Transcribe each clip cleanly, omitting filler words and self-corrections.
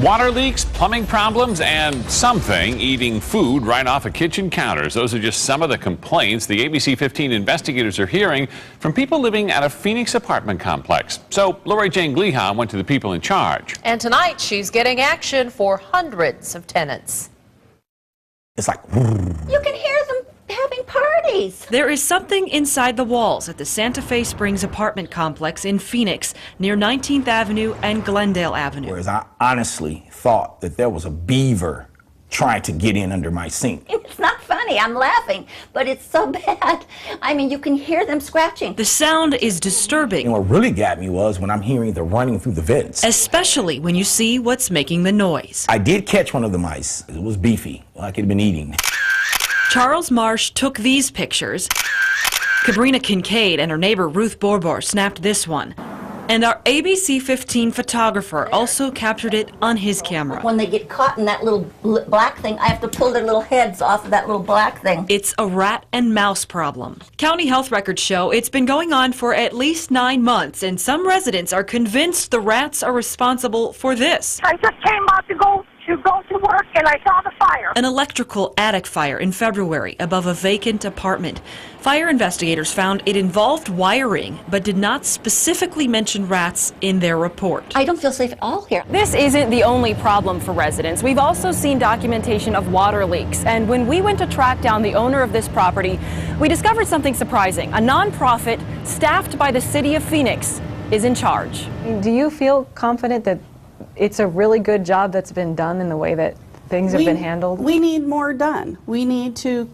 Water leaks, plumbing problems, and something eating food right off of kitchen counters. Those are just some of the complaints the ABC 15 investigators are hearing from people living at a Phoenix apartment complex. So Lori Jane Gleha went to the people in charge. And tonight she's getting action for hundreds of tenants. It's like, you can hear them having parties. There is something inside the walls at the Santa Fe Springs apartment complex in Phoenix near 19th Avenue and Glendale Avenue. whereas I honestly thought that there was a beaver trying to get in under my sink. It's not funny, I'm laughing, but it's so bad. I mean, you can hear them scratching. The sound is disturbing. And what really got me was when I'm hearing the running through the vents. Especially when you see what's making the noise. I did catch one of the mice. It was beefy, like it had been eating. Charles Marsh took these pictures. Cabrina Kincaid and her neighbor Ruth Borbor snapped this one. And our ABC 15 photographer also captured it on his camera. When they get caught in that little black thing, I have to pull their little heads off of that little black thing. It's a rat and mouse problem. County health records show it's been going on for at least 9 months, and some residents are convinced the rats are responsible for this. I just came out to go to work and I saw the fire. An electrical attic fire in February above a vacant apartment. Fire investigators found it involved wiring, but did not specifically mention rats in their report. I don't feel safe at all here. This isn't the only problem for residents. We've also seen documentation of water leaks. And when we went to track down the owner of this property, we discovered something surprising. A nonprofit staffed by the city of Phoenix is in charge. Do you feel confident that it's a really good job that's been done in the way that things have been handled? We need more done. We need to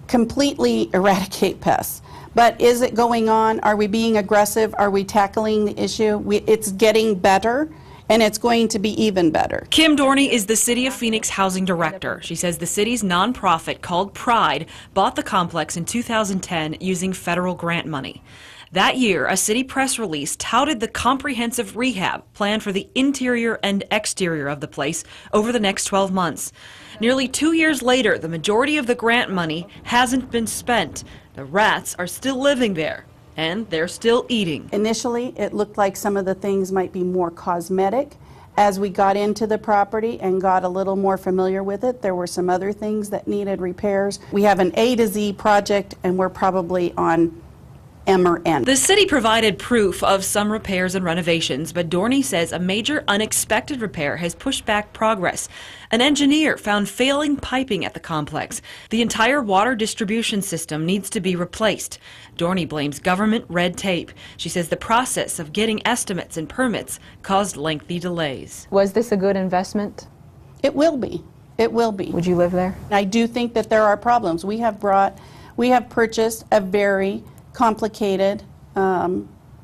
completely eradicate pests. But is it going on? Are we being aggressive? Are we tackling the issue? It's getting better, and it's going to be even better. Kim Dorney is the City of Phoenix housing director. She says the city's nonprofit called Pride bought the complex in 2010 using federal grant money. That year, a city press release touted the comprehensive rehab plan for the interior and exterior of the place over the next 12 months. Nearly 2 years later, the majority of the grant money hasn't been spent. The rats are still living there, and they're still eating. Initially, it looked like some of the things might be more cosmetic. As we got into the property and got a little more familiar with it, there were some other things that needed repairs. We have an A to Z project, and we're probably on M or N. The city provided proof of some repairs and renovations, but Dorney says a major unexpected repair has pushed back progress. An engineer found failing piping at the complex. The entire water distribution system needs to be replaced. Dorney blames government red tape. She says the process of getting estimates and permits caused lengthy delays. Was this a good investment? It will be. It will be. Would you live there? I do think that there are problems. We have purchased a very complicated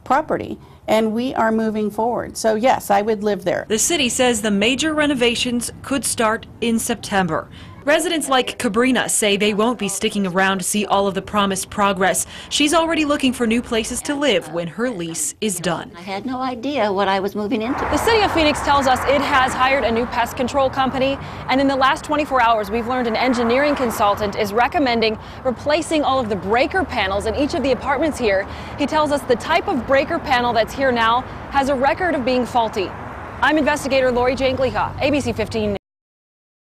property, and we are moving forward. So yes, I would live there. The city says the major renovations could start in September. Residents like Cabrina say they won't be sticking around to see all of the promised progress. She's already looking for new places to live when her lease is done. I had no idea what I was moving into. The city of Phoenix tells us it has hired a new pest control company, and in the last 24 hours we've learned an engineering consultant is recommending replacing all of the breaker panels in each of the apartments here. He tells us the type of breaker panel that's here now has a record of being faulty. I'm investigator Lori Jane Gleha, ABC 15.